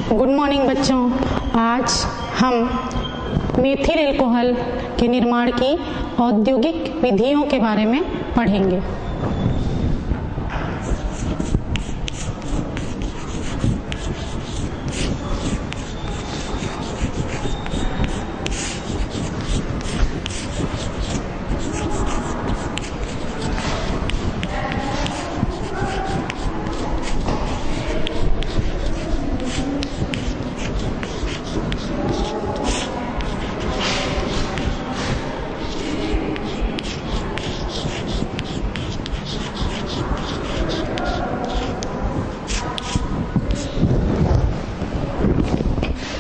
Good morning बच्चों। आज हम मेथिल अल्कोहल के निर्माण की औद्योगिक विधियों के बारे में पढ़ेंगे।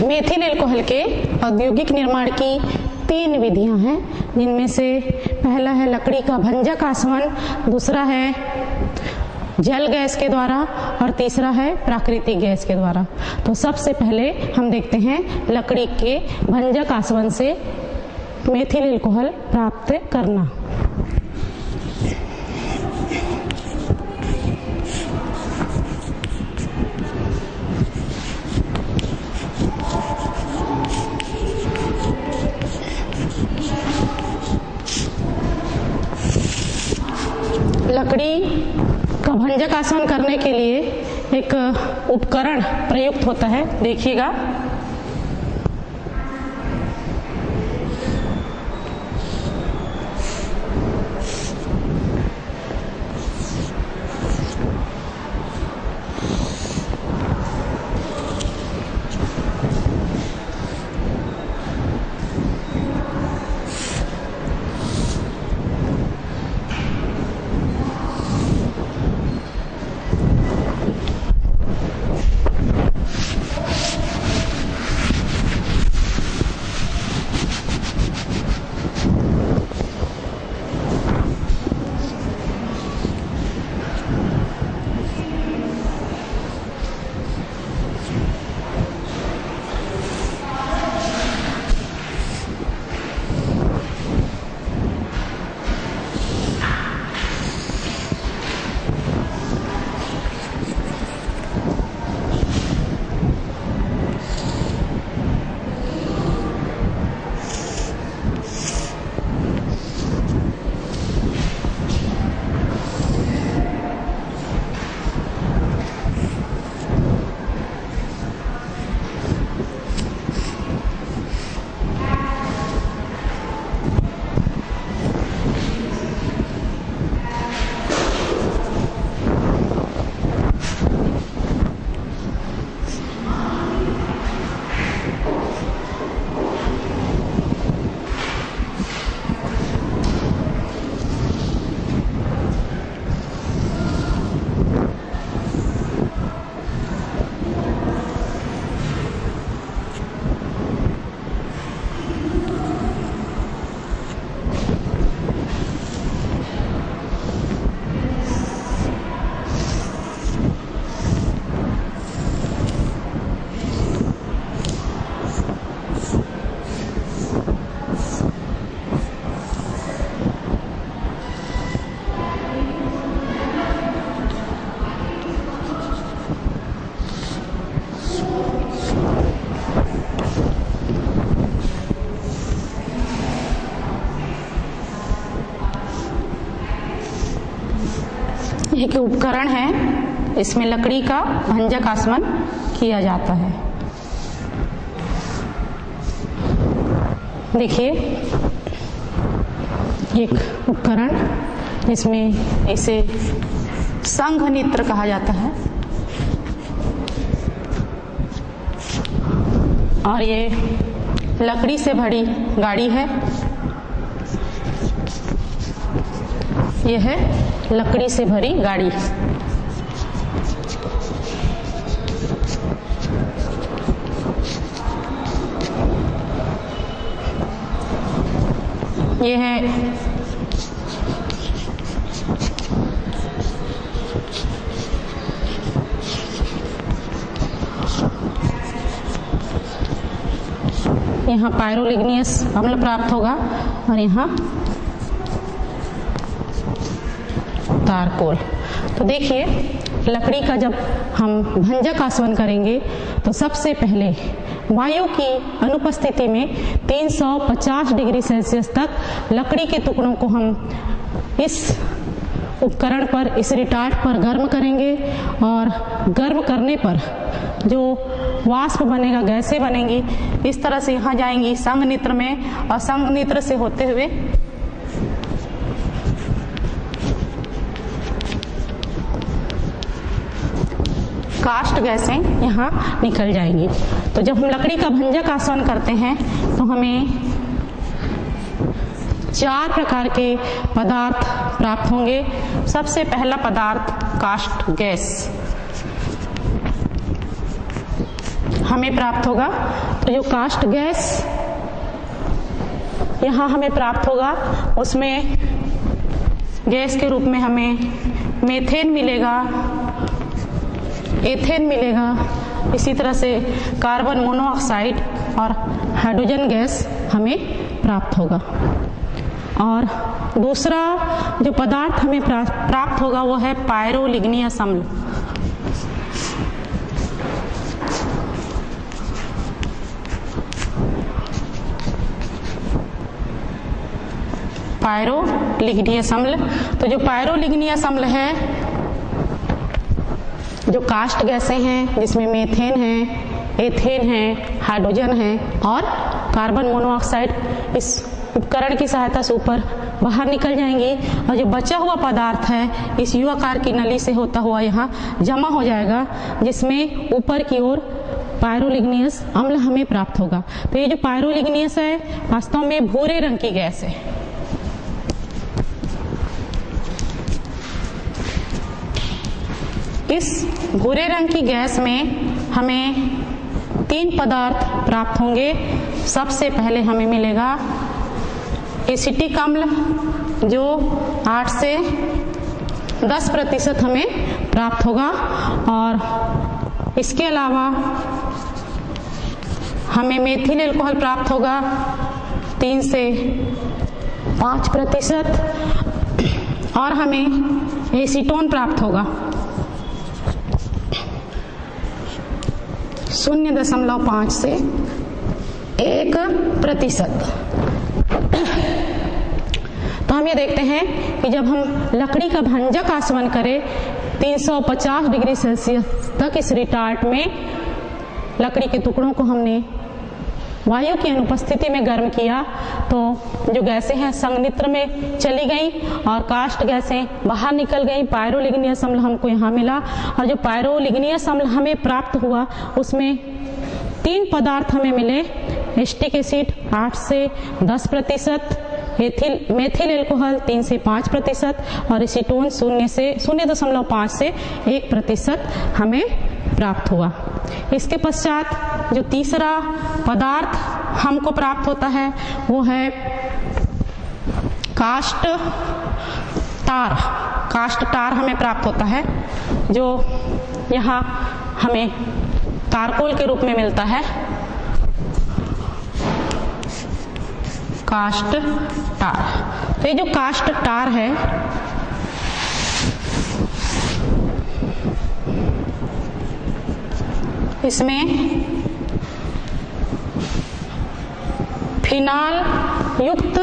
मेथिल अल्कोहल के औद्योगिक निर्माण की 3 विधियां हैं, जिनमें से पहला है लकड़ी का भंजक आसवन, दूसरा है जल गैस के द्वारा और तीसरा है प्राकृतिक गैस के द्वारा। तो सबसे पहले हम देखते हैं लकड़ी के भंजक आसवन से मेथिल अल्कोहल प्राप्त करना। लकड़ी का भंजक आसवन करने के लिए एक उपकरण प्रयुक्त होता है, देखिएगा। एक उपकरण है, इसमें लकड़ी का भंजक आसवन किया जाता है। देखिए, एक उपकरण, इसमें इसे संघनित्र कहा जाता है और ये लकड़ी से भरी गाड़ी है। यह है लकड़ी से भरी गाड़ी। यह है यहाँ पायरोलिग्नियस अम्ल प्राप्त होगा और यहाँ तारकोल। तो देखिए लकड़ी का जब हम भंजक आसवन करेंगे तो सबसे पहले वायु की अनुपस्थिति में 350 डिग्री सेल्सियस तक लकड़ी के टुकड़ों को हम इस उपकरण पर, इस रिटार्ट पर गर्म करेंगे और गर्म करने पर जो वाष्प बनेगा, गैसें बनेंगी, इस तरह से यहाँ जाएंगी संघनित्र में और संघनित्र से होते हुए कास्ट गैसें यहाँ निकल जाएंगी। तो जब हम लकड़ी का भंजक आसवन करते हैं तो हमें 4 प्रकार के पदार्थ प्राप्त होंगे। सबसे पहला पदार्थ कास्ट गैस हमें प्राप्त होगा। तो जो कास्ट गैस यहाँ हमें प्राप्त होगा उसमें गैस के रूप में हमें मेथेन मिलेगा, एथेन मिलेगा, इसी तरह से कार्बन मोनोऑक्साइड और हाइड्रोजन गैस हमें प्राप्त होगा। और दूसरा जो पदार्थ हमें प्राप्त होगा वो है पायरोलिग्नियस अम्ल। पायरोलिग्नियस अम्ल, तो जो पायरोलिग्नियस अम्ल है, जो कास्ट गैसें हैं जिसमें मेथेन है, एथेन है, हाइड्रोजन है और कार्बन मोनोऑक्साइड, इस उपकरण की सहायता से ऊपर बाहर निकल जाएंगी और जो बचा हुआ पदार्थ है इस यू आकार की नली से होता हुआ यहाँ जमा हो जाएगा, जिसमें ऊपर की ओर पायरोलिग्नियस अम्ल हमें प्राप्त होगा। तो ये जो पायरोलिग्नियस है वास्तव में भूरे रंग की गैस है। इस भूरे रंग की गैस में हमें 3 पदार्थ प्राप्त होंगे। सबसे पहले हमें मिलेगा एसिटिक अम्ल जो 8 से 10% हमें प्राप्त होगा और इसके अलावा हमें मेथिल एल्कोहल प्राप्त होगा 3 से 5% और हमें एसीटोन प्राप्त होगा 0.5 से 1%। तो हम ये देखते हैं कि जब हम लकड़ी का भंजक आसवन करें 350 डिग्री सेल्सियस तक इस रिटार्ट में लकड़ी के टुकड़ों को हमने वायु की अनुपस्थिति में गर्म किया तो जो गैसें हैं संघनित्र में चली गई और कास्ट गैसें बाहर निकल गई। पायरोलिग्नियस अम्ल हमको यहाँ मिला और जो पायरोलिग्नियस अम्ल हमें प्राप्त हुआ उसमें 3 पदार्थ हमें मिले। एसिटिक एसिड 8 से 10%, मेथिल एल्कोहल 3 से 5% और एसीटोन 0.5 से 1% हमें प्राप्त हुआ। इसके पश्चात जो तीसरा पदार्थ हमको प्राप्त होता है वो है कास्ट टार। कास्ट टार हमें प्राप्त होता है जो यहाँ हमें तारकोल के रूप में मिलता है। कास्ट टार, तो ये जो कास्ट टार है इसमें फिनाल युक्त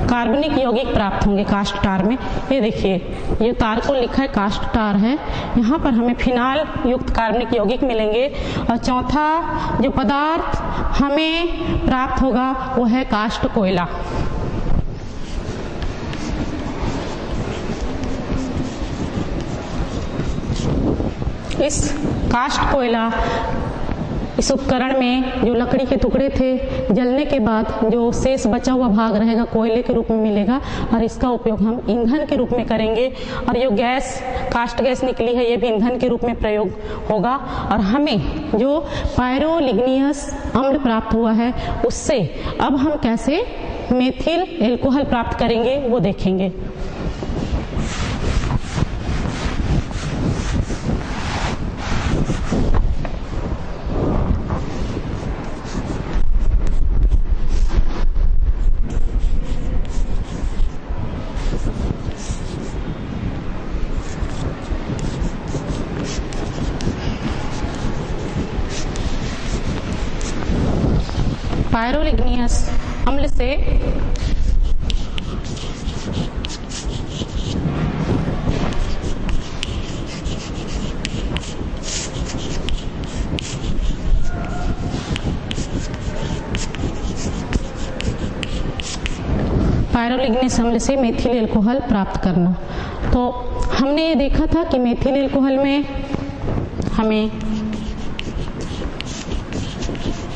कार्बनिक यौगिक प्राप्त होंगे कास्ट टार में। ये देखिए ये तारकोल लिखा है, कास्ट टार है, यहाँ पर हमें फिनाल युक्त कार्बनिक यौगिक मिलेंगे। और चौथा जो पदार्थ हमें प्राप्त होगा वो है कास्ट कोयला। इस कास्ट कोयला इस उपकरण में जो लकड़ी के टुकड़े थे जलने के बाद जो शेष बचा हुआ भाग रहेगा कोयले के रूप में मिलेगा और इसका उपयोग हम ईंधन के रूप में करेंगे। और जो गैस कास्ट गैस निकली है ये भी ईंधन के रूप में प्रयोग होगा। और हमें जो पायरोलिग्नियस अम्ल प्राप्त हुआ है उससे अब हम कैसे मेथिल एल्कोहल प्राप्त करेंगे वो देखेंगे। पायरोलिग्नियस अम्ल से पायरोलिग्नियस अम्ल से मेथिल एल्कोहल प्राप्त करना। तो हमने ये देखा था कि मेथिल एल्कोहल में हमें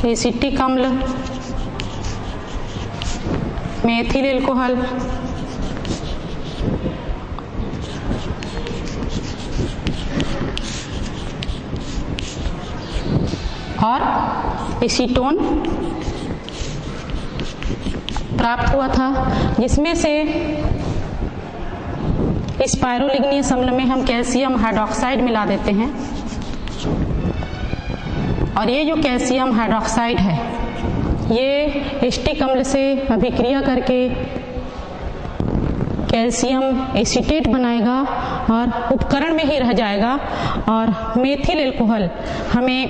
एसिटिक अम्ल, मेथिल एल्कोहल और एसीटोन प्राप्त हुआ था, जिसमें से इस पायरोलिग्नियस अम्ल में हम कैल्शियम हाइड्रोक्साइड मिला देते हैं और ये जो कैल्शियम हाइड्रोक्साइड है ये एसिटिक अम्ल से अभिक्रिया करके कैल्शियम एसीटेट बनाएगा और उपकरण में ही रह जाएगा और मेथिल एल्कोहल हमें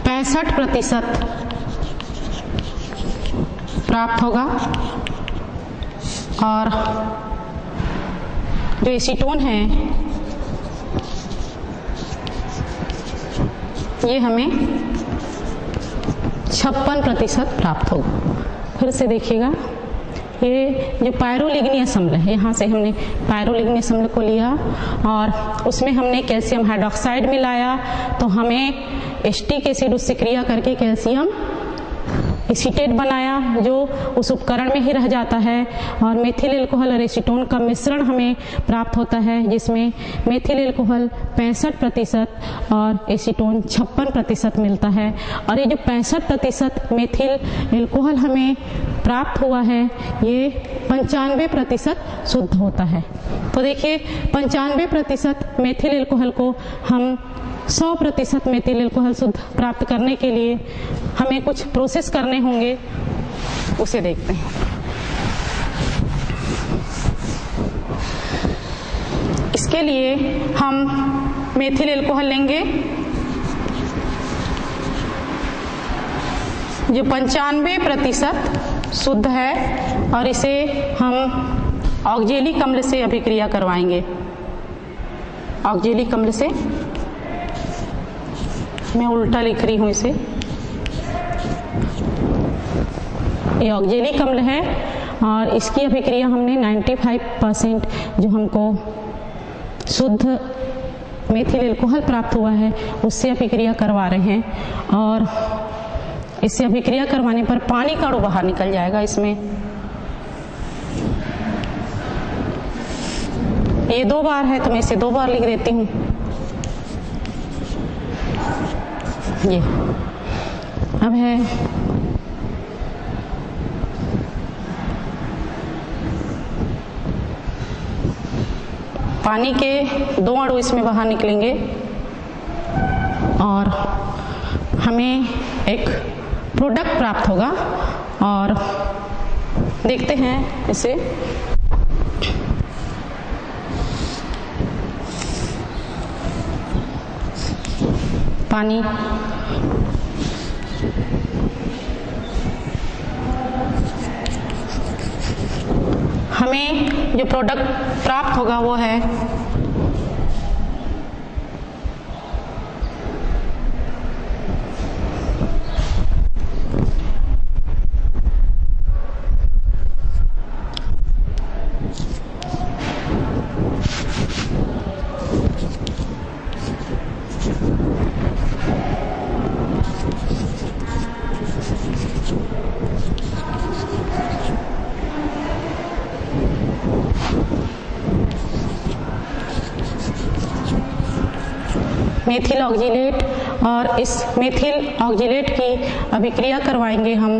65% प्राप्त होगा और जो एसीटोन है ये हमें 56% प्राप्त होगा। फिर से देखिएगा, ये जो पायरोलिग्नियस अम्ल है, यहाँ से हमने पायरोलिग्नियस अम्ल को लिया और उसमें हमने कैल्शियम हाइड्रोक्साइड मिलाया तो हमें एसिटिक एसिड उससे क्रिया करके कैल्शियम एसीटेट बनाया जो उस उपकरण में ही रह जाता है और मेथिल एल्कोहल और एसीटोन का मिश्रण हमें प्राप्त होता है जिसमें मेथिल एल्कोहल 65% और एसीटोन 56% मिलता है। और ये जो 65% मेथिल एल्कोहल हमें प्राप्त हुआ है ये 95% शुद्ध होता है। तो देखिए 95% मेथिल एल्कोहल को हम 100% मेथिल एल्कोहल शुद्ध प्राप्त करने के लिए हमें कुछ प्रोसेस करने होंगे, उसे देखते हैं। इसके लिए हम मेथिल एल्कोहल लेंगे जो 95% शुद्ध है और इसे हम ऑक्जेलिक अम्ल से अभिक्रिया करवाएंगे। ऑक्जेलिक अम्ल से, मैं उल्टा लिख रही हूँ इसे, ये ऑक्जेलिक अम्ल है और इसकी अभिक्रिया हमने 95% जो हमको शुद्ध मेथिल एल्कोहल प्राप्त हुआ है उससे अभिक्रिया करवा रहे हैं और इससे अभिक्रिया करवाने पर पानी का अणु बाहर निकल जाएगा। इसमें ये 2 बार है तो मैं इसे 2 बार लिख देती हूँ। ये अब है पानी के 2 अणु इसमें बाहर निकलेंगे और हमें एक प्रोडक्ट प्राप्त होगा और देखते हैं इसे। पानी हमें जो प्रोडक्ट प्राप्त होगा वो है मेथिल ऑक्जिलेट और इस मेथिल ऑक्जिलेट की अभिक्रिया करवाएंगे हम।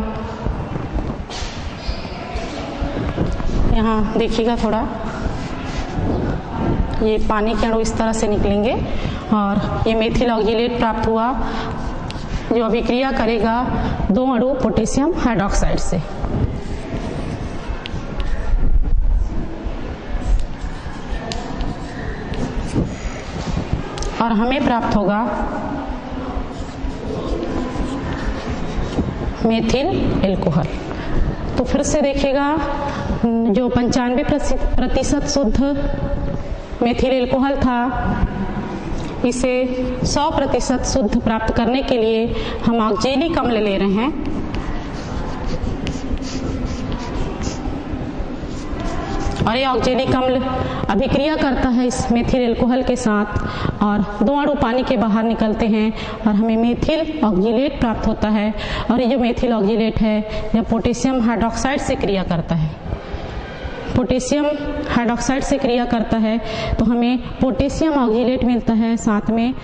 यहाँ देखिएगा थोड़ा, ये पानी के अणु इस तरह से निकलेंगे और ये मेथिल ऑक्जिलेट प्राप्त हुआ जो अभिक्रिया करेगा 2 अणु पोटेशियम हाइड्रोक्साइड से। और हमें प्राप्त होगा मेथिल एल्कोहल। तो फिर से देखिएगा, जो 95% शुद्ध मेथिल एल्कोहल था, इसे 100% शुद्ध प्राप्त करने के लिए हम ऑक्जेलिक अम्ल ले रहे हैं। और ये ऑक्जेलिक अम्ल अभिक्रिया करता है इस मेथिल एल्कोहल के साथ और 2 अणु पानी के बाहर निकलते हैं और हमें मेथिल ऑक्जिलेट प्राप्त होता है। और ये जो मेथिल ऑक्जिलेट है, जब पोटेशियम हाइड्रोक्साइड से क्रिया करता है, पोटेशियम हाइड्रोक्साइड से क्रिया करता है तो हमें पोटेशियम ऑक्जिलेट मिलता है, साथ में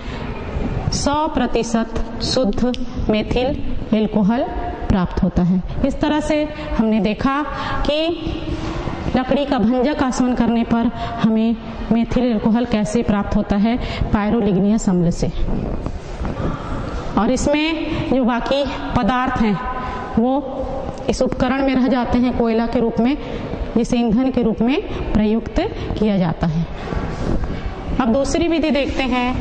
100% शुद्ध मेथिल एल्कोहल प्राप्त होता है। इस तरह से हमने देखा कि लकड़ी का भंजक आसवन करने पर हमें मेथिल एल्कोहल कैसे प्राप्त होता है, पायरोलिग्नियस अम्ल से। और इसमें जो बाकी पदार्थ हैं वो इस उपकरण में रह जाते हैं कोयला के रूप में, जिसे ईंधन के रूप में प्रयुक्त किया जाता है। अब दूसरी विधि देखते हैं।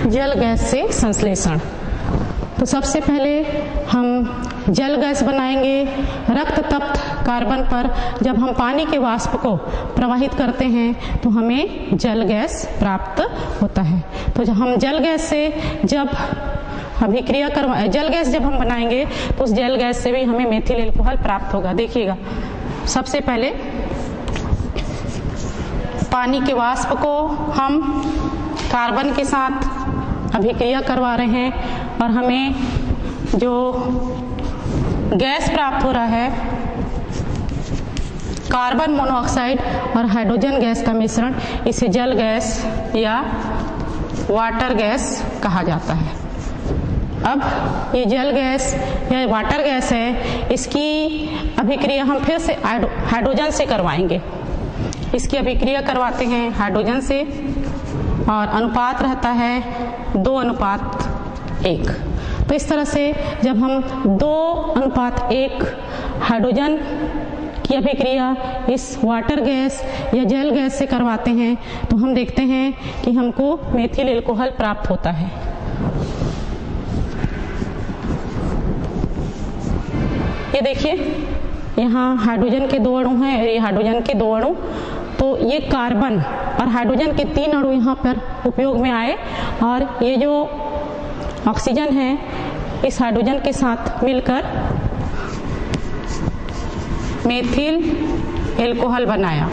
जल गैस से संश्लेषण। तो सबसे पहले हम जल गैस बनाएंगे। रक्त तप्त कार्बन पर जब हम पानी के वाष्प को प्रवाहित करते हैं तो हमें जल गैस प्राप्त होता है। तो जब हम जल गैस से जब अभिक्रिया जल गैस जब हम बनाएंगे तो उस जल गैस से भी हमें मेथिल एल्कोहल प्राप्त होगा। देखिएगा, सबसे पहले पानी के वाष्प को हम कार्बन के साथ अभिक्रिया करवा रहे हैं और हमें जो गैस प्राप्त हो रहा है, कार्बन मोनोऑक्साइड और हाइड्रोजन गैस का मिश्रण, इसे जल गैस या वाटर गैस कहा जाता है। अब ये जल गैस या वाटर गैस है, इसकी अभिक्रिया हम फिर से हाइड्रोजन से करवाएंगे। इसकी अभिक्रिया करवाते हैं हाइड्रोजन से और अनुपात रहता है 2:1। तो इस तरह से जब हम 2:1 हाइड्रोजन की अभिक्रिया इस वाटर गैस या जल गैस से करवाते हैं तो हम देखते हैं कि हमको मेथिल एल्कोहल प्राप्त होता है। ये देखिए, यहाँ हाइड्रोजन के 2 अणु हैं और ये हाइड्रोजन के 2 अणु। तो ये कार्बन और हाइड्रोजन के 3 अणु यहाँ पर उपयोग में आए और ये जो ऑक्सीजन है इस हाइड्रोजन के साथ मिलकर मेथिल एल्कोहल बनाया।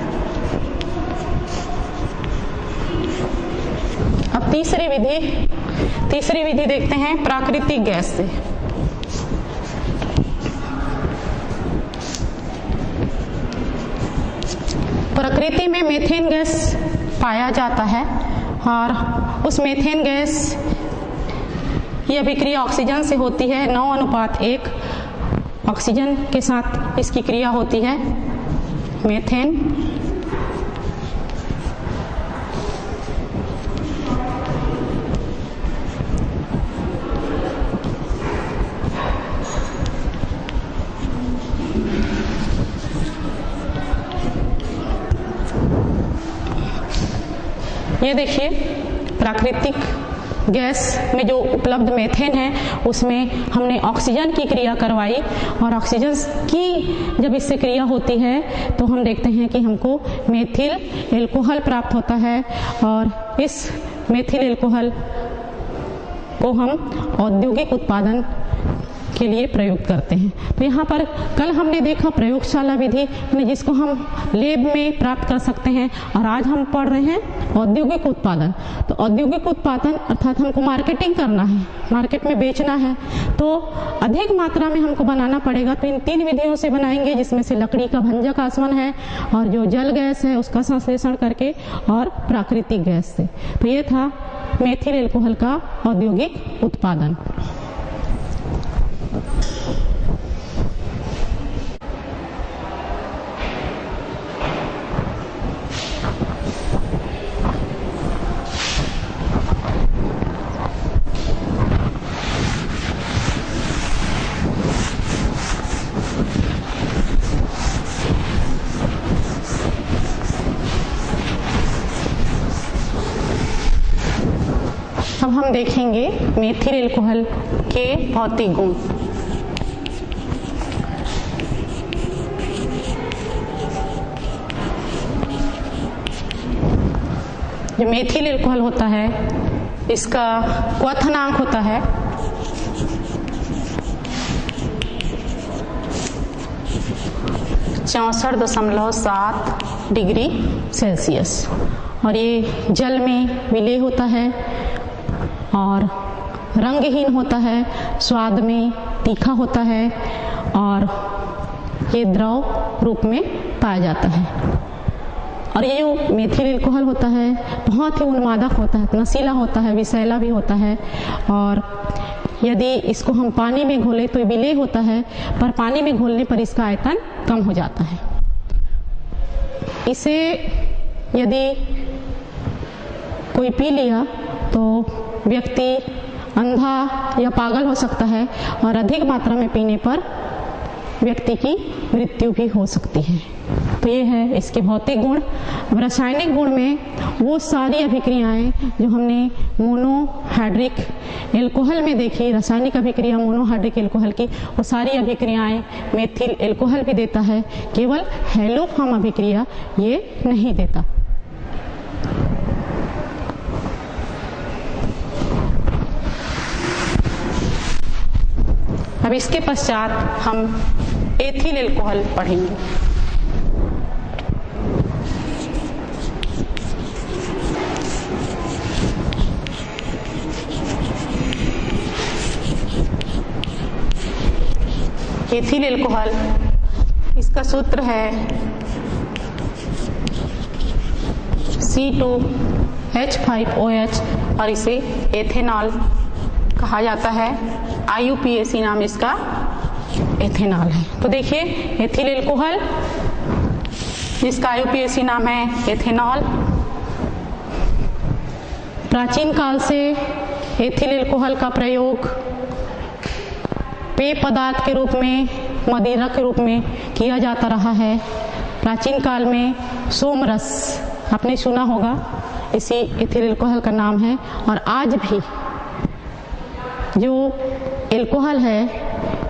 अब तीसरी विधि देखते हैं प्राकृतिक गैस से। प्रकृति में मीथेन गैस पाया जाता है और उस मीथेन गैस की अभिक्रिया ऑक्सीजन से होती है। 9:1 ऑक्सीजन के साथ इसकी क्रिया होती है। मीथेन ये देखिए, प्राकृतिक गैस में जो उपलब्ध मीथेन है उसमें हमने ऑक्सीजन की क्रिया करवाई और ऑक्सीजन की जब इससे क्रिया होती है तो हम देखते हैं कि हमको मेथिल एल्कोहल प्राप्त होता है और इस मेथिल एल्कोहल को हम औद्योगिक उत्पादन के लिए प्रयोग करते हैं। तो यहाँ पर कल हमने देखा प्रयोगशाला विधि जिसको हम लैब में प्राप्त कर सकते हैं और आज हम पढ़ रहे हैं औद्योगिक उत्पादन। तो औद्योगिक उत्पादन अर्थात हमको मार्केटिंग करना है, मार्केट में बेचना है, तो अधिक मात्रा में हमको बनाना पड़ेगा। तो इन 3 विधियों से बनाएंगे, जिसमें से लकड़ी का भंजक आसवन है और जो जल गैस है उसका संश्लेषण करके और प्राकृतिक गैस से। तो ये था मेथिल एल्कोहल का औद्योगिक उत्पादन। अब हम देखेंगे मेथिल एल्कोहल के भौतिक गुण। जो मेथिल एल्कोहल होता है इसका क्वथनांक होता है 64.7 डिग्री सेल्सियस और ये जल में विलेय होता है और रंगहीन होता है, स्वाद में तीखा होता है और ये द्रव रूप में पाया जाता है। और ये जो मेथिल एल्कोहल होता है बहुत ही उन्मादक होता है, नशीला होता है, विषैला भी होता है और यदि इसको हम पानी में घोलें तो विलेय होता है, पर पानी में घोलने पर इसका आयतन कम हो जाता है। इसे यदि कोई पी लिया तो व्यक्ति अंधा या पागल हो सकता है और अधिक मात्रा में पीने पर व्यक्ति की मृत्यु भी हो सकती है। तो ये है इसके भौतिक गुण। रासायनिक गुण में वो सारी अभिक्रियाएं जो हमने मोनोहाइड्रिक एल्कोहल में देखी, रासायनिक अभिक्रिया मोनोहाइड्रिक एल्कोहल की, वो सारी अभिक्रियाएं मेथिल एल्कोहल भी देता है, केवल हैलोफॉर्म अभिक्रिया ये नहीं देता। अब इसके पश्चात हम एथिल एल्कोहल पढ़ेंगे। एथिल एल्कोहल इसका सूत्र है C2H5OH और इसे एथेनॉल कहा जाता है। IUPAC नाम इसका एथेनॉल है। तो देखिए एथिल एल्कोहल जिसका IUPAC नाम है एथेनॉल, प्राचीन काल से एथिल एल्कोहल का प्रयोग पेय पदार्थ के रूप में, मदिरा के रूप में किया जाता रहा है। प्राचीन काल में सोमरस आपने सुना होगा, इसी एथिल एल्कोहल का नाम है। और आज भी जो एल्कोहल है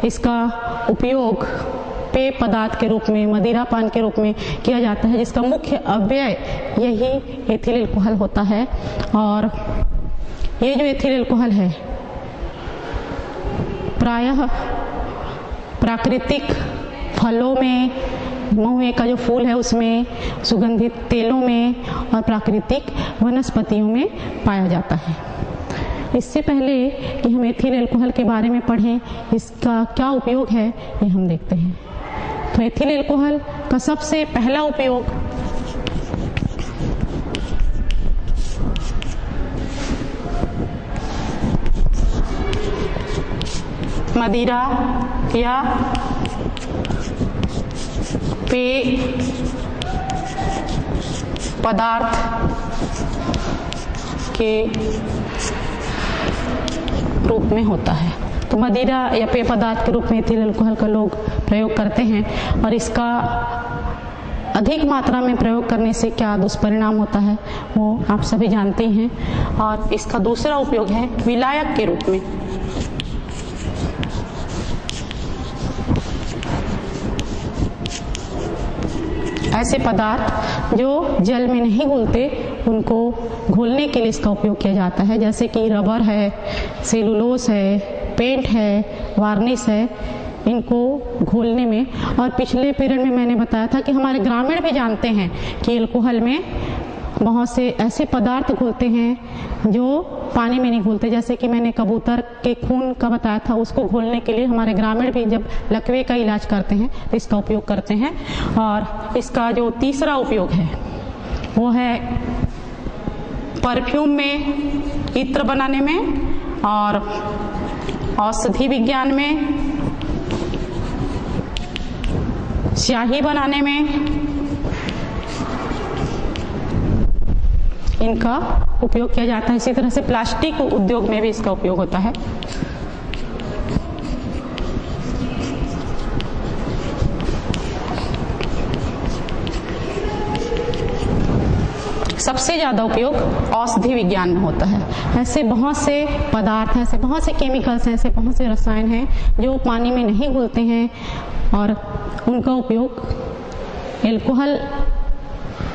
इसका उपयोग पेय पदार्थ के रूप में, मदिरा पान के रूप में किया जाता है, जिसका मुख्य अव्यय यही एथिल एल्कोहल होता है। और ये जो एथिल एल्कोहल है प्रायः प्राकृतिक फलों में, महुए का जो फूल है उसमें, सुगंधित तेलों में और प्राकृतिक वनस्पतियों में पाया जाता है। इससे पहले कि हम एथिल एल्कोहल के बारे में पढ़ें, इसका क्या उपयोग है ये हम देखते हैं। तो एथिल एल्कोहल का सबसे पहला उपयोग मदिरा या पेय पदार्थ के रूप में होता है। तो मदिरा या पेय पदार्थ के रूप में एथिल एल्कोहल का लोग प्रयोग करते हैं और इसका अधिक मात्रा में प्रयोग करने से क्या दुष्परिणाम होता है वो आप सभी जानते हैं। और इसका दूसरा उपयोग है विलायक के रूप में। ऐसे पदार्थ जो जल में नहीं घुलते उनको घोलने के लिए इसका उपयोग किया जाता है, जैसे कि रबर है, सेलुलोस है, पेंट है, वार्निश है, इनको घोलने में। और पिछले पीरियड में मैंने बताया था कि हमारे ग्रामीण भी जानते हैं कि एल्कोहल में बहुत से ऐसे पदार्थ घुलते हैं जो पानी में नहीं घुलते, जैसे कि मैंने कबूतर के खून का बताया था, उसको घोलने के लिए हमारे ग्रामीण भी जब लकवे का इलाज करते हैं तो इसका उपयोग करते हैं। और इसका जो तीसरा उपयोग है वो है परफ्यूम में, इत्र बनाने में और औषधि विज्ञान में, स्याही बनाने में इनका उपयोग किया जाता है। इसी तरह से प्लास्टिक उद्योग में भी इसका उपयोग होता है। सबसे ज़्यादा उपयोग औषधि विज्ञान में होता है। ऐसे बहुत से पदार्थ हैं, ऐसे बहुत से केमिकल्स हैं, ऐसे बहुत से रसायन हैं जो पानी में नहीं घुलते हैं और उनका उपयोग एल्कोहल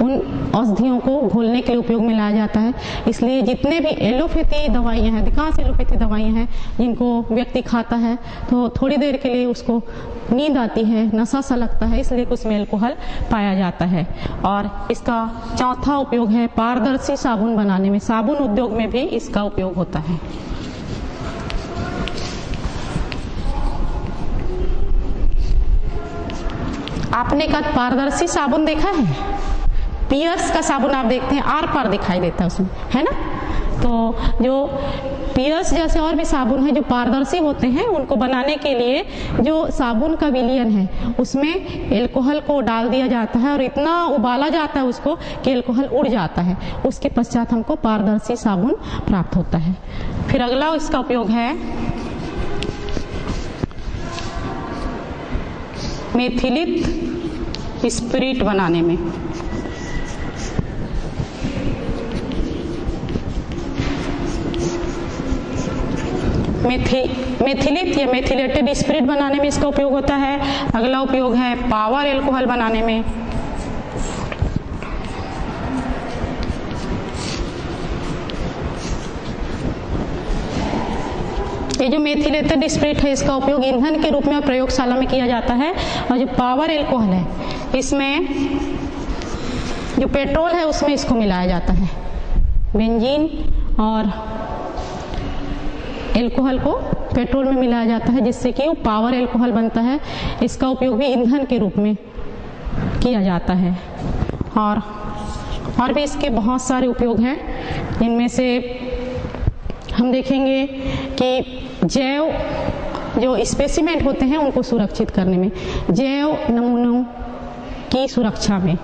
उन औषधियों को घोलने के लिए उपयोग में लाया जाता है। इसलिए जितने भी एलोपैथी दवाइयाँ हैं, अधिकांश एलोपैथी दवाइयाँ हैं जिनको व्यक्ति खाता है तो थोड़ी देर के लिए उसको नींद आती है, नशा सा लगता है, इसलिए उसमें एल्कोहल पाया जाता है। और इसका चौथा उपयोग है पारदर्शी साबुन बनाने में। साबुन उद्योग में भी इसका उपयोग होता है। आपने कहा पारदर्शी साबुन देखा है? पियर्स का साबुन आप देखते हैं आर पार दिखाई देता है उसमें, है ना? तो जो पियर्स जैसे और भी साबुन है जो पारदर्शी होते हैं, उनको बनाने के लिए जो साबुन का विलयन है उसमें एल्कोहल को डाल दिया जाता है और इतना उबाला जाता है उसको कि एल्कोहल उड़ जाता है। उसके पश्चात हमको पारदर्शी साबुन प्राप्त होता है। फिर अगला इसका उपयोग है मेथिलित स्पिरिट बनाने में। मेथिलित या मेथिलेटेड स्पिरिट बनाने में इसका उपयोग होता है। अगला उपयोग है पावर एल्कोहल बनाने में। ये जो मेथिलेटेड स्पिरिट है इसका उपयोग ईंधन के रूप में प्रयोगशाला में किया जाता है। और जो पावर एल्कोहल है इसमें जो पेट्रोल है उसमें इसको मिलाया जाता है। बेंजीन और एल्कोहल को पेट्रोल में मिलाया जाता है जिससे कि वो पावर एल्कोहल बनता है। इसका उपयोग भी ईंधन के रूप में किया जाता है। और भी इसके बहुत सारे उपयोग हैं। इनमें से हम देखेंगे कि जैव जो स्पेसिमेंट होते हैं उनको सुरक्षित करने में, जैव नमूनों की सुरक्षा में।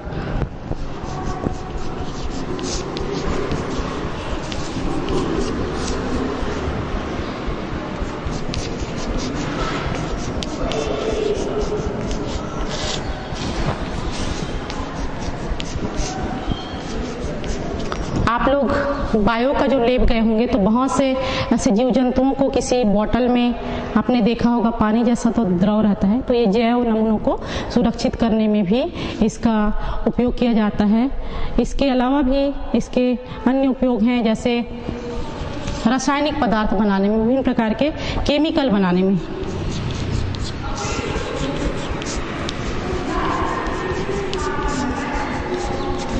आप लोग बायो का जो लेब गए होंगे तो बहुत से ऐसे जीव जंतुओं को किसी बोतल में आपने देखा होगा, पानी जैसा तो द्रव रहता है, तो ये जैव नमूनों को सुरक्षित करने में भी इसका उपयोग किया जाता है। इसके अलावा भी इसके अन्य उपयोग हैं, जैसे रासायनिक पदार्थ बनाने में, विभिन्न प्रकार के केमिकल बनाने में।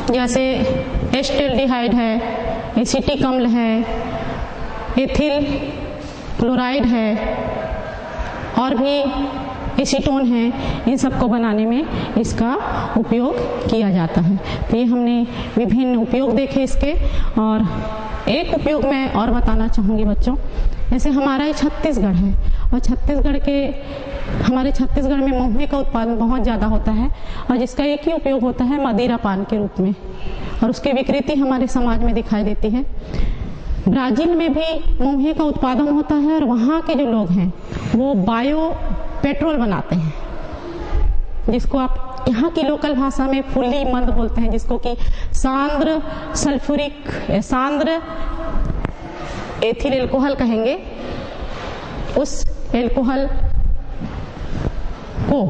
जैसे एस्टेल्डिहाइड है, एसिटिक अम्ल है, एथिल क्लोराइड है और भी एसीटोन है, इन सबको बनाने में इसका उपयोग किया जाता है। तो ये हमने विभिन्न उपयोग देखे इसके। और एक उपयोग मैं और बताना चाहूँगी बच्चों, जैसे हमारा ये छत्तीसगढ़ है और हमारे छत्तीसगढ़ में महुए का उत्पादन बहुत ज़्यादा होता है और जिसका एक ही उपयोग होता है मदिरा पान के रूप में, और उसकी विकृति हमारे समाज में दिखाई देती है। ब्राज़ील में भी महुए का उत्पादन होता है और वहाँ के जो लोग हैं वो बायो पेट्रोल बनाते हैं, जिसको आप यहाँ की लोकल भाषा में फुल्ली मंद बोलते हैं, जिसको कि सांद्र एथिल एल्कोहल कहेंगे। उस एल्कोहल को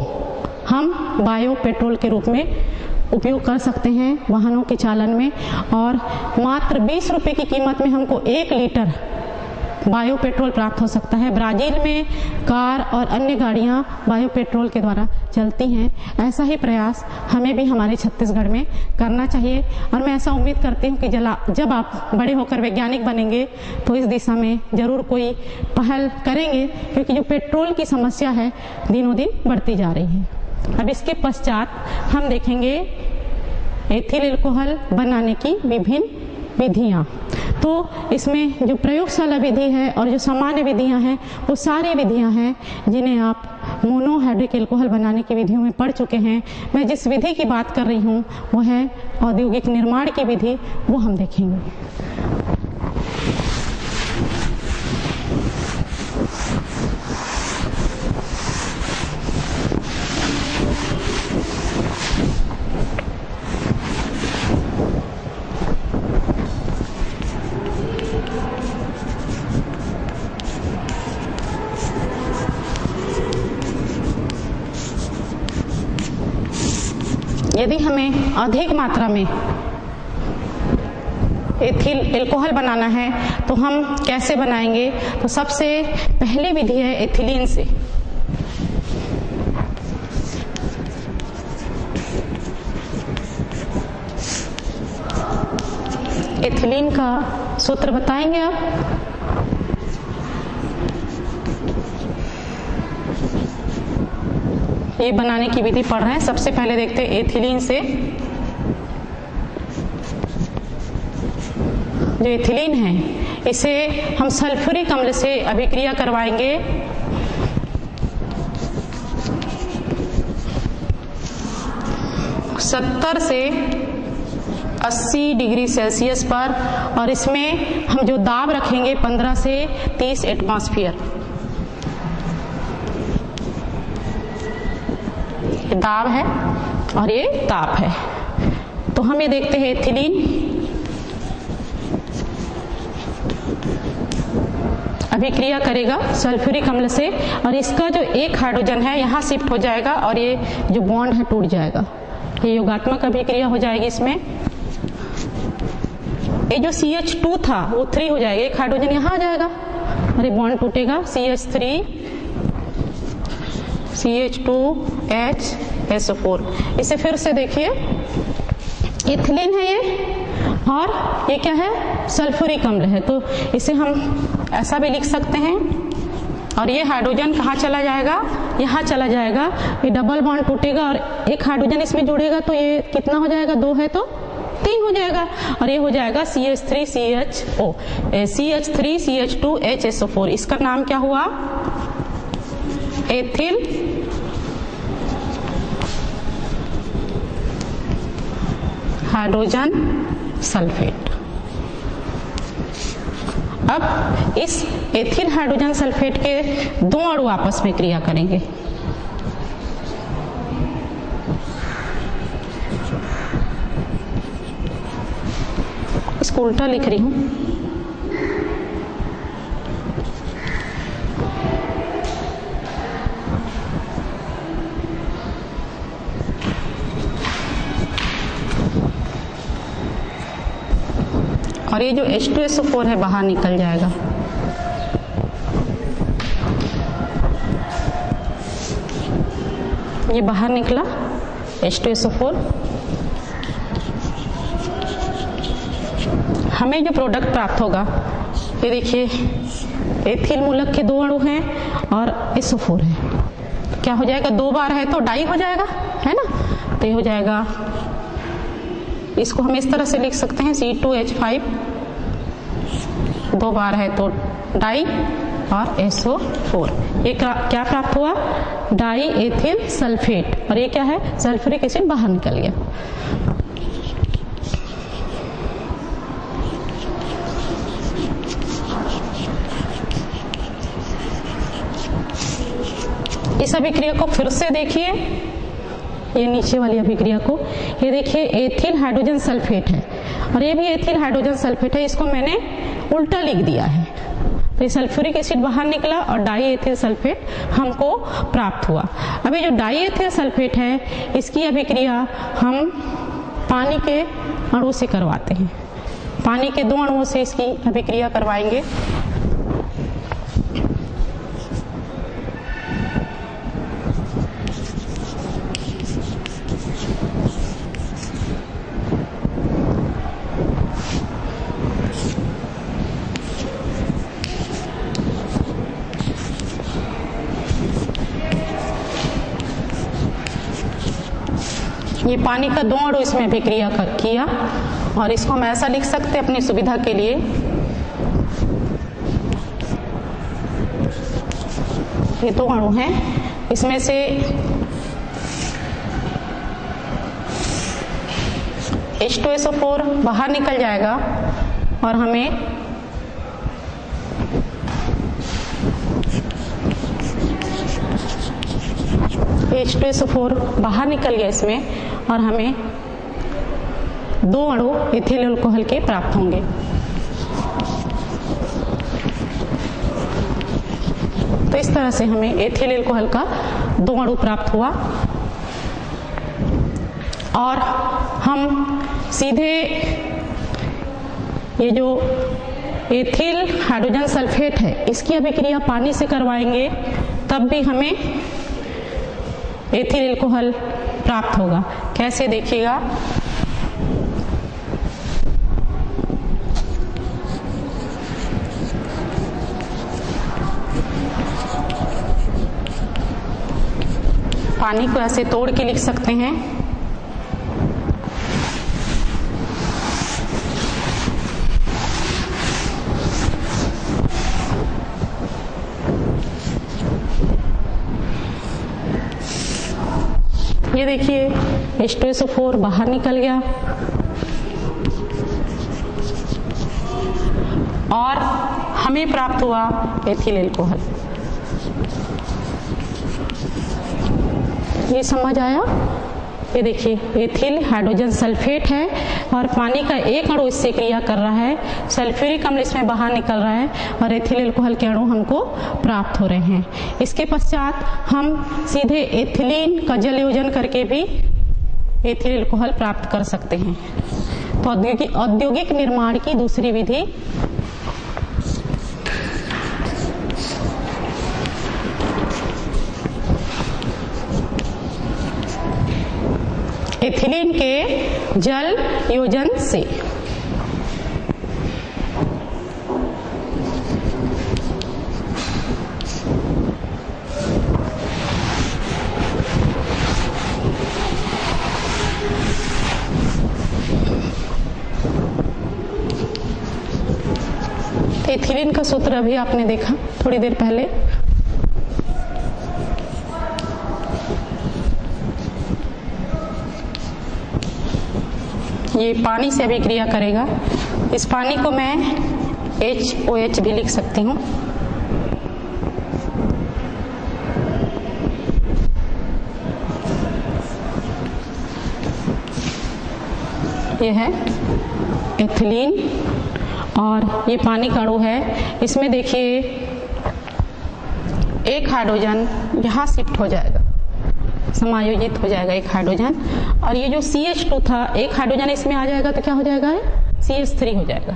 हम बायो पेट्रोल के रूप में उपयोग कर सकते हैं वाहनों के चालन में, और मात्र 20 रुपये की कीमत में हमको 1 लीटर बायो पेट्रोल प्राप्त हो सकता है। ब्राज़ील में कार और अन्य गाड़ियां बायो पेट्रोल के द्वारा चलती हैं। ऐसा ही प्रयास हमें भी हमारे छत्तीसगढ़ में करना चाहिए और मैं ऐसा उम्मीद करती हूं कि जब आप बड़े होकर वैज्ञानिक बनेंगे तो इस दिशा में ज़रूर कोई पहल करेंगे, क्योंकि जो पेट्रोल की समस्या है दिनों दिन बढ़ती जा रही है। अब इसके पश्चात हम देखेंगे एथिल एल्कोहल बनाने की विभिन्न विधियाँ। तो इसमें जो प्रयोगशाला विधि है और जो सामान्य विधियां हैं वो सारी विधियां हैं जिन्हें आप मोनोहाइड्रिक एल्कोहल बनाने की विधियों में पढ़ चुके हैं। मैं जिस विधि की बात कर रही हूँ वो है औद्योगिक निर्माण की विधि, वो हम देखेंगे। यदि हमें अधिक मात्रा में एथिल एल्कोहल बनाना है तो हम कैसे बनाएंगे? तो सबसे पहली विधि है एथिलीन से। एथिलीन का सूत्र बताएंगे आप? ये बनाने की विधि पढ़ रहे हैं। सबसे पहले देखते हैं एथिलीन से। जो एथिलीन है इसे हम सल्फ्यूरिक अम्ल से अभिक्रिया करवाएंगे। सत्तर से 80 डिग्री सेल्सियस पर, और इसमें हम जो दाब रखेंगे 15 से 30 एटमॉस्फेयर। ये दाब है और ये ताप है। तो हम ये देखते हैं एथिलीन अभिक्रिया करेगा सल्फ्यूरिक अम्ल से, और इसका जो एक हाइड्रोजन है यहाँ शिफ्ट हो जाएगा और ये जो बॉन्ड है टूट जाएगा। ये योगात्मक अभिक्रिया हो जाएगी। इसमें ये जो CH2 था वो 3 हो जाएगा, एक हाइड्रोजन यहाँ आ जाएगा और ये बॉन्ड टूटेगा CH3 CH2HSO4। इसे फिर से देखिए, एथिलीन है ये, और ये क्या है? सल्फ्यूरिक अम्ल है। तो इसे हम ऐसा भी लिख सकते हैं, और ये हाइड्रोजन कहाँ चला जाएगा? यहाँ चला जाएगा। ये डबल बॉन्ड टूटेगा और एक हाइड्रोजन इसमें जुड़ेगा, तो ये कितना हो जाएगा? 2 है तो 3 हो जाएगा, और ये हो जाएगा CH3CH2HSO4। इसका नाम क्या हुआ? Ethyl hydrogen sulphate. अब इस एथिल हाइड्रोजन सल्फेट के 2 अणु आपस में क्रिया करेंगे। इसको उल्टा लिख रही हूं। और ये जो H2SO4 है बाहर निकल जाएगा। ये बाहर निकला H2SO4। हमें जो प्रोडक्ट प्राप्त होगा, ये देखिए एथिल मूलक के 2 अणु हैं और SO4 है। क्या हो जाएगा? 2 बार है तो डाई हो जाएगा, है ना? तो ये हो जाएगा, इसको हम इस तरह से लिख सकते हैं C2H5, 2 बार है तो डाई, और SO4। ये क्या प्राप्त हुआ? Die ethyl sulphate. और ये क्या है? सल्फ्यूरिक एसिड बाहर निकल गया। इस अभिक्रिया को फिर से देखिए, ये नीचे वाली अभिक्रिया को। ये देखिए एथिल हाइड्रोजन सल्फेट है और ये भी एथिल हाइड्रोजन सल्फेट है। इसको मैंने उल्टा लिख दिया है, तो ये सल्फ्यूरिक एसिड बाहर निकला और डाई एथिल सल्फेट हमको प्राप्त हुआ। अभी जो डाई एथिल सल्फेट है, इसकी अभिक्रिया हम पानी के अणु से करवाते हैं। पानी के 2 अणुओं से इसकी अभिक्रिया करवाएंगे। ये पानी का 2 अणु इसमें अभिक्रिया किया, और इसको हम ऐसा लिख सकते हैं अपनी सुविधा के लिए, ये 2 अणु हैं, इसमें से H2SO4 बाहर निकल जाएगा और हमें H2SO4 बाहर निकल गया इसमें, और हमें 2 अणु एथिल अल्कोहल के प्राप्त होंगे। तो इस तरह से हमें एथिल अल्कोहल का 2 अणु प्राप्त हुआ। और हम सीधे ये जो एथिल हाइड्रोजन सल्फेट है इसकी अभिक्रिया पानी से करवाएंगे, तब भी हमें एथिल एल्कोहल प्राप्त होगा। कैसे देखिएगा, पानी को ऐसे तोड़ के लिख सकते हैं। ये देखिए H2SO4 बाहर निकल गया और हमें प्राप्त हुआ एथिल एल्कोहल। ये समझ आया? ये देखिए एथिल हाइड्रोजन सल्फेट है और पानी का एक अणु इससे क्रिया कर रहा है, सल्फ्यूरिक अम्ल इसमें बाहर निकल रहा है और एथिल एल्कोहल के अणु हमको प्राप्त हो रहे हैं। इसके पश्चात हम सीधे एथिलीन का जल योजन करके भी एथिल एल्कोहल प्राप्त कर सकते हैं। तो औद्योगिक निर्माण की दूसरी विधि एथिलीन के जल योजन से। एथिलीन का सूत्र अभी आपने देखा थोड़ी देर पहले। ये पानी से अभिक्रिया करेगा। इस पानी को मैं HOH भी लिख सकती हूँ। ये है एथिलीन और ये पानी का अणु है। इसमें देखिए एक हाइड्रोजन यहाँ शिफ्ट हो जाएगा, समायोजित हो जाएगा एक हाइड्रोजन, और ये जो CH2 था एक हाइड्रोजन इसमें आ जाएगा तो क्या हो जाएगा, CH3 हो जाएगा।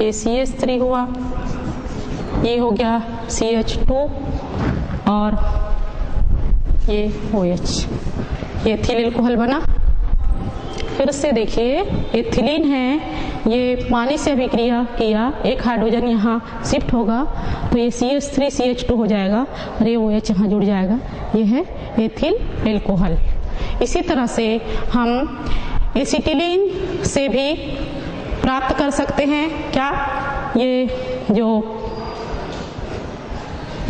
ये CH3 हुआ, ये हो गया CH2 और ये OH, ये एथिल एल्कोहल बना। फिर से देखिए एथिलीन है, ये पानी से अभिक्रिया किया, एक हाइड्रोजन यहाँ शिफ्ट होगा तो ये CH3 CH2 हो जाएगा और ये OH यहाँ जुड़ जाएगा। ये है एथिल एल्कोहल। इसी तरह से हम एसिटिलीन से भी प्राप्त कर सकते हैं क्या, ये जो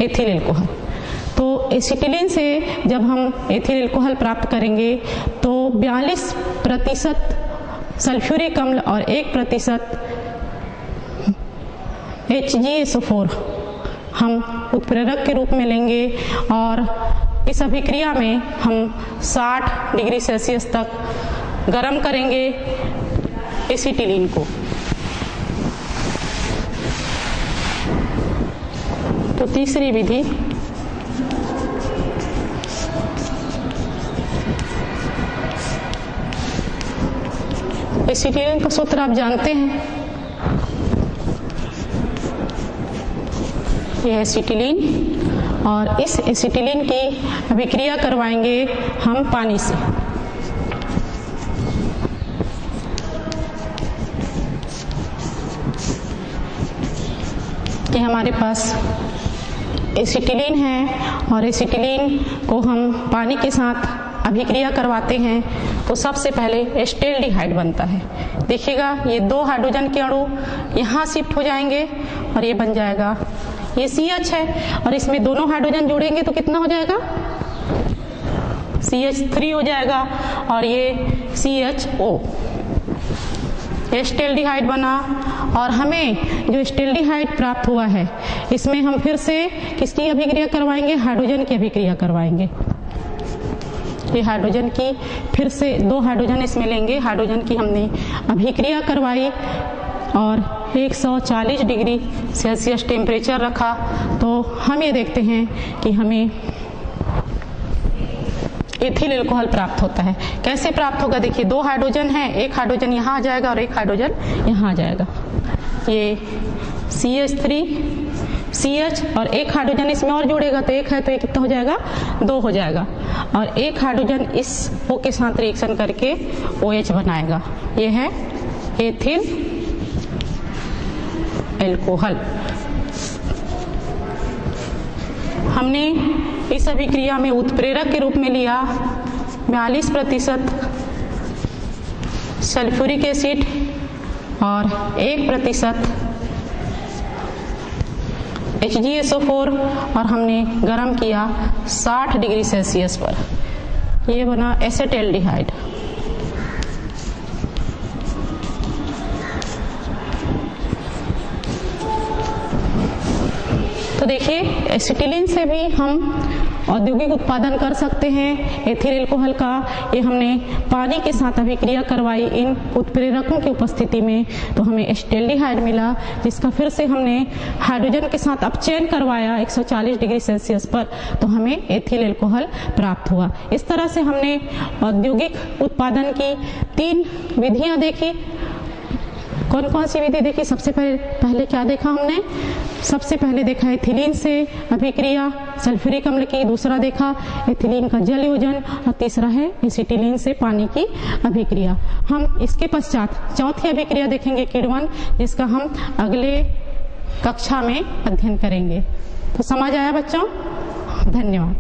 एथिल एल्कोहल। तो एसिटिलीन से जब हम एथिल एल्कोहल प्राप्त करेंगे तो 42% सल्फ्यूरिक अम्ल और 1% HgSO4 हम उत्प्रेरक के रूप में लेंगे और इस अभिक्रिया में हम 60 डिग्री सेल्सियस तक गर्म करेंगे एसिटिलीन को। तो तीसरी विधि एसिटिलीन का सूत्र आप जानते हैं, यह एसिटिलीन, और इस एसिटिलीन की अभिक्रिया करवाएंगे हम पानी से। ये हमारे पास एसिटिलीन है और एसिटिलीन को हम पानी के साथ अभिक्रिया करवाते हैं तो सबसे पहले एस्टेल्डिहाइड बनता है। देखिएगा ये दो हाइड्रोजन के अणु यहाँ शिफ्ट हो जाएंगे और ये बन जाएगा, ये CH है और इसमें दोनों हाइड्रोजन जोड़ेंगे तो कितना हो जाएगा, CH3 हो जाएगा और ये CHO, एस्टेल्डिहाइड बना। और हमें जो एस्टेल्डिहाइड प्राप्त हुआ है इसमें हम फिर से किसकी अभिक्रिया करवाएंगे, हाइड्रोजन की अभिक्रिया करवाएंगे। ये हाइड्रोजन की फिर से दो हाइड्रोजन इसमें लेंगे, हाइड्रोजन की हमने अभिक्रिया करवाई और 140 डिग्री सेल्सियस टेम्परेचर रखा। तो हम ये देखते हैं कि हमें एथिल एल्कोहल प्राप्त होता है। कैसे प्राप्त होगा? देखिए, 2 हाइड्रोजन है, एक हाइड्रोजन यहाँ आ जाएगा और एक हाइड्रोजन यहाँ आ जाएगा। ये CH3 CH और एक हाइड्रोजन इसमें और जुड़ेगा, तो एक है तो ये कितना हो जाएगा? 2 हो जाएगा। और एक हाइड्रोजन इस O के साथ रिएक्शन करके OH बनाएगा। ये है एथिल एल्कोहल। हमने इस अभिक्रिया में उत्प्रेरक के रूप में लिया 42% सल्फ्यूरिक एसिड और 1% HgSO4 और हमने गर्म किया 60 डिग्री सेल्सियस पर। ये बना एसेटल्डिहाइड। तो देखिए, एसिटिलीन से भी हम औद्योगिक उत्पादन कर सकते हैं एथिल एल्कोहल का। ये हमने पानी के साथ अभिक्रिया करवाई इन उत्प्रेरकों की उपस्थिति में, तो हमें एसिटल्डिहाइड मिला, जिसका फिर से हमने हाइड्रोजन के साथ अपचयन करवाया 140 डिग्री सेल्सियस पर, तो हमें एथिल एल्कोहल प्राप्त हुआ। इस तरह से हमने औद्योगिक उत्पादन की 3 विधियां देखी। कौन कौन सी विधि देखी? सबसे पहले क्या देखा हमने? सबसे पहले देखा एथिलीन से अभिक्रिया सल्फ्यूरिक अम्ल की, दूसरा देखा एथिलीन का जल योजन और तीसरा है एसिटिलीन से पानी की अभिक्रिया। हम इसके पश्चात चौथी अभिक्रिया देखेंगे किण्वन, जिसका हम अगले कक्षा में अध्ययन करेंगे। तो समझ आया बच्चों? धन्यवाद।